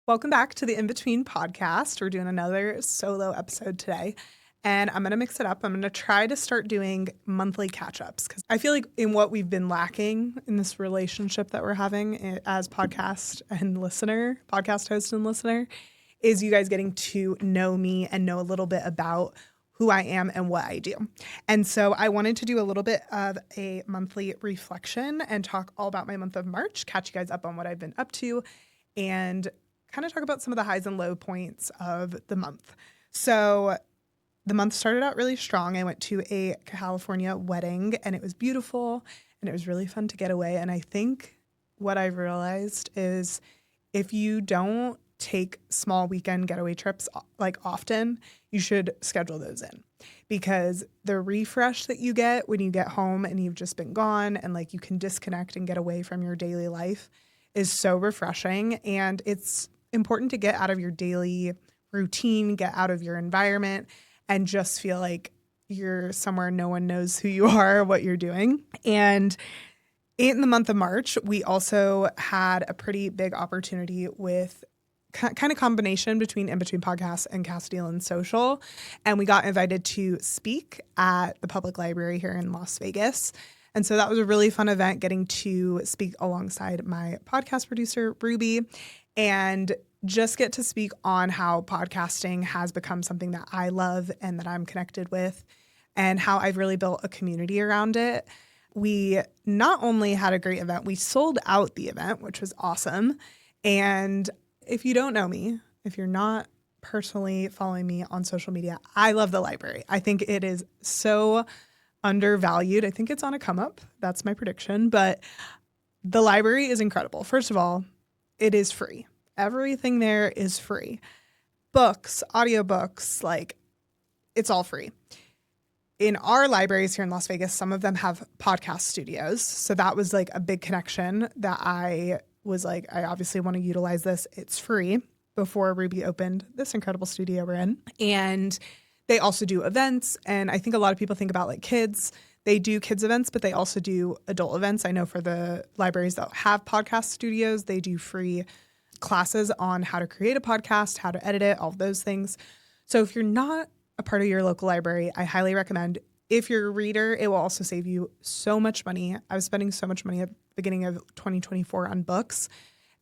Welcome back to the In Between podcast. We're doing another solo episode today, and I'm going to mix it up. I'm going to try to start doing monthly catch-ups because I feel like in what we've been lacking in this relationship that we're having as podcast host and listener, is you guys getting to know me and know a little bit about who I am and what I do. And so I wanted to do a little bit of a monthly reflection and talk all about my month of March, catch you guys up on what I've been up to, and kind of talk about some of the highs and low points of the month. So the month started out really strong. I went to a California wedding and it was beautiful and it was really fun to get away. And I think what I've realized is if you don't take small weekend getaway trips like often, you should schedule those in, because the refresh that you get when you get home and you've just been gone and like you can disconnect and get away from your daily life is so refreshing. And it's important to get out of your daily routine, get out of your environment, and just feel like you're somewhere no one knows who you are or what you're doing. And in the month of March, we also had a pretty big opportunity with kind of combination between In Between Podcasts and Castile and Social. And we got invited to speak at the public library here in Las Vegas. And so that was a really fun event, getting to speak alongside my podcast producer, Ruby, and just get to speak on how podcasting has become something that I love and that I'm connected with, and how I've really built a community around it. We not only had a great event, we sold out the event, which was awesome. And if you don't know me, if you're not personally following me on social media, I love the library. I think it is so undervalued. I think it's on a come up. That's my prediction. But the library is incredible. First of all, it is free. Everything there is free. Books, audiobooks, like it's all free. In our libraries here in Las Vegas, some of them have podcast studios. So that was like a big connection that I was like, I obviously want to utilize this. It's free, before Ruby opened this incredible studio we're in. And they also do events. And I think a lot of people think about like kids. They do kids events, but they also do adult events. I know for the libraries that have podcast studios, they do free classes on how to create a podcast, how to edit it, all of those things. So if you're not a part of your local library, I highly recommend. If you're a reader, it will also save you so much money. I was spending so much money at the beginning of 2024 on books,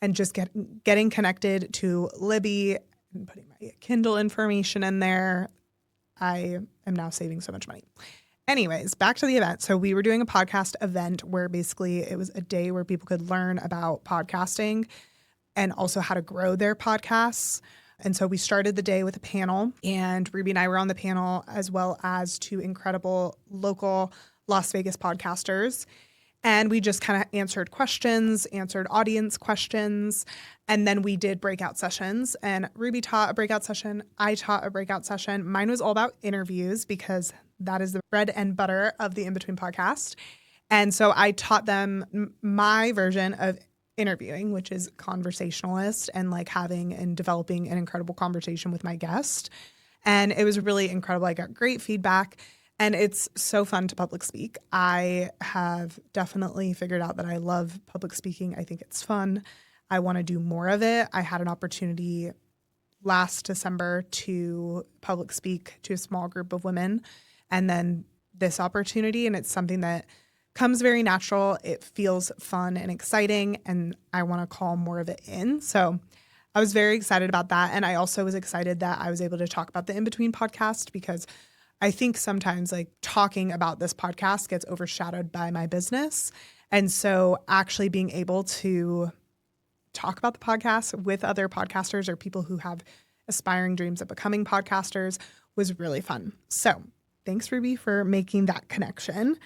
and just getting connected to Libby and putting my Kindle information in there. I am now saving so much money. Anyways, back to the event. So we were doing a podcast event where basically it was a day where people could learn about podcasting and also how to grow their podcasts. And so we started the day with a panel, and Ruby and I were on the panel, as well as two incredible local Las Vegas podcasters. And we just kind of answered questions, answered audience questions, and then we did breakout sessions. And Ruby taught a breakout session. I taught a breakout session. Mine was all about interviews, because that is the bread and butter of the In Between podcast. And so I taught them my version of interviewing, which is conversationalist and like having and developing an incredible conversation with my guest. And it was really incredible. I got great feedback, and it's so fun to public speak. I have definitely figured out that I love public speaking. I think it's fun. I want to do more of it. I had an opportunity last December to public speak to a small group of women, and then this opportunity, and it's something that comes very natural. It feels fun and exciting, and I want to call more of it in. So I was very excited about that. And I also was excited that I was able to talk about the In Between podcast, because I think sometimes like talking about this podcast gets overshadowed by my business. And so actually being able to talk about the podcast with other podcasters or people who have aspiring dreams of becoming podcasters was really fun. So thanks, Ruby, for making that connection.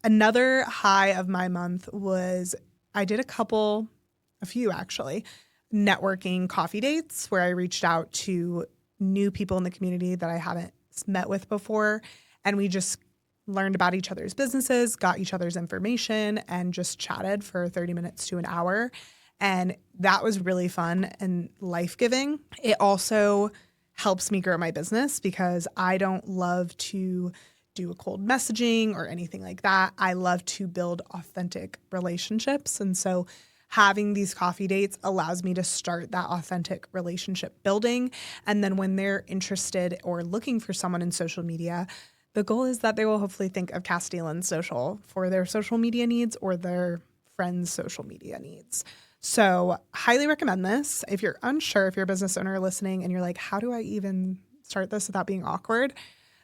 Another high of my month was I did a few actually, networking coffee dates where I reached out to new people in the community that I haven't met with before. And we just learned about each other's businesses, got each other's information, and just chatted for 30 minutes to an hour. And that was really fun and life-giving. It also helps me grow my business, because I don't love to do a cold messaging or anything like that. I love to build authentic relationships. And so having these coffee dates allows me to start that authentic relationship building. And then when they're interested or looking for someone in social media, the goal is that they will hopefully think of Castiel and Social for their social media needs or their friends' social media needs. So highly recommend this. If you're unsure, if you're a business owner listening and you're like, how do I even start this without being awkward?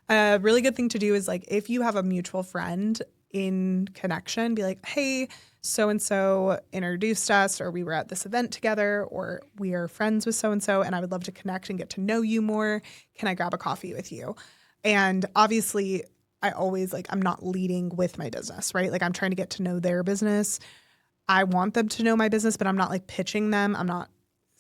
A really good thing to do is like, if you have a mutual friend in connection, be like, hey, so-and-so introduced us, or we were at this event together, or we are friends with so-and-so, and I would love to connect and get to know you more. Can I grab a coffee with you? And obviously I always I'm not leading with my business, right? Like I'm trying to get to know their business. I want them to know my business, but I'm not like pitching them. I'm not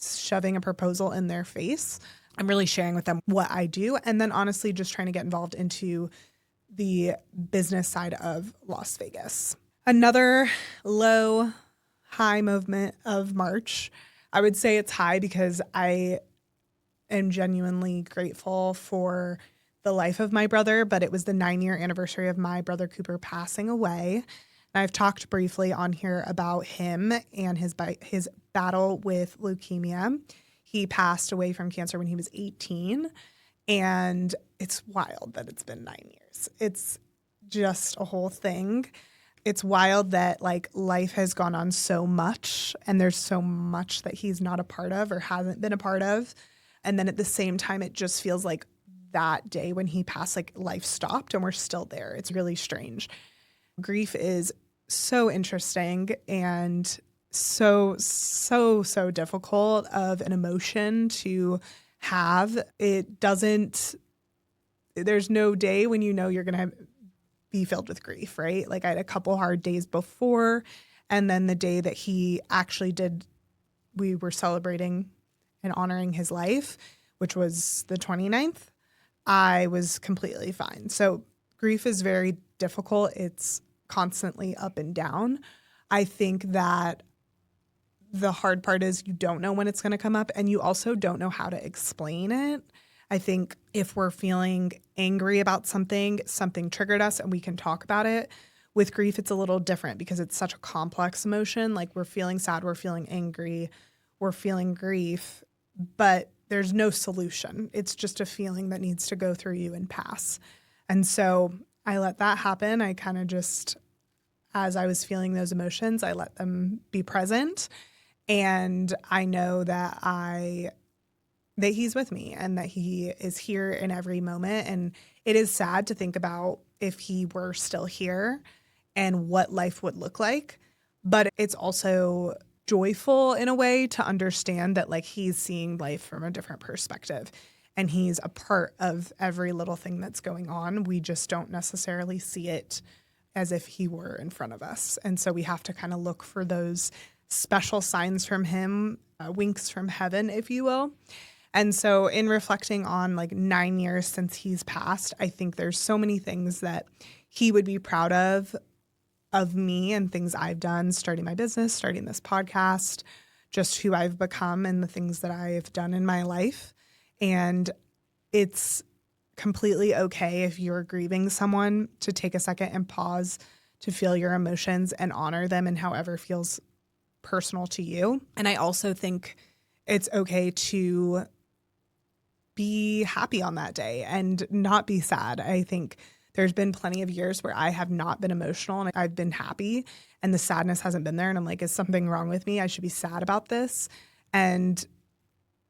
shoving a proposal in their face. I'm really sharing with them what I do. And then honestly, just trying to get involved into the business side of Las Vegas. Another low, high movement of March. I would say it's high because I am genuinely grateful for the life of my brother, but it was the 9-year anniversary of my brother Cooper passing away. And I've talked briefly on here about him and his battle with leukemia. He passed away from cancer when he was 18, and it's wild that it's been 9 years. It's just a whole thing. It's wild that life has gone on so much, and there's so much that he's not a part of or hasn't been a part of. And then at the same time, it just feels like that day when he passed, life stopped and we're still there. It's really strange. Grief is so interesting and so difficult of an emotion to have. There's no day when you know you're going to be filled with grief, right? I had a couple hard days before, and then the day that he actually we were celebrating and honoring his life, which was the 29th, I was completely fine. So grief is very difficult. It's constantly up and down. I think that the hard part is you don't know when it's going to come up, and you also don't know how to explain it. I think if we're feeling angry about something triggered us and we can talk about it. With grief, it's a little different because it's such a complex emotion. We're feeling sad, we're feeling angry, we're feeling grief, but there's no solution. It's just a feeling that needs to go through you and pass. And so I let that happen. I kind of just, as I was feeling those emotions, I let them be present. And I know that he's with me and that he is here in every moment. And it is sad to think about if he were still here and what life would look like. But it's also joyful in a way to understand that he's seeing life from a different perspective and he's a part of every little thing that's going on. We just don't necessarily see it as if he were in front of us. And so we have to kind of look for those special signs from him, winks from heaven, if you will. And so in reflecting on 9 years since he's passed, I think there's so many things that he would be proud of me and things I've done, starting my business, starting this podcast, just who I've become and the things that I've done in my life. And it's completely okay if you're grieving someone to take a second and pause to feel your emotions and honor them in however feels personal to you. And I also think it's okay to be happy on that day and not be sad. I think there's been plenty of years where I have not been emotional and I've been happy and the sadness hasn't been there. And I'm like, is something wrong with me? I should be sad about this. And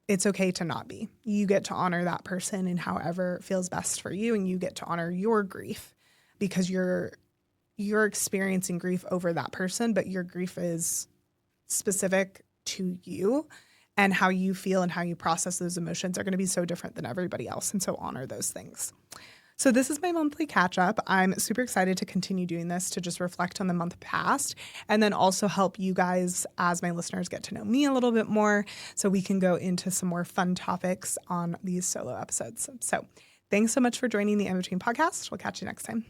it's okay to not be. You get to honor that person in however feels best for you. And you get to honor your grief because you're experiencing grief over that person, but your grief is specific to you. And how you feel and how you process those emotions are going to be so different than everybody else. And so honor those things. So this is my monthly catch up. I'm super excited to continue doing this to just reflect on the month past and then also help you guys as my listeners get to know me a little bit more so we can go into some more fun topics on these solo episodes. So thanks so much for joining the In Between podcast. We'll catch you next time.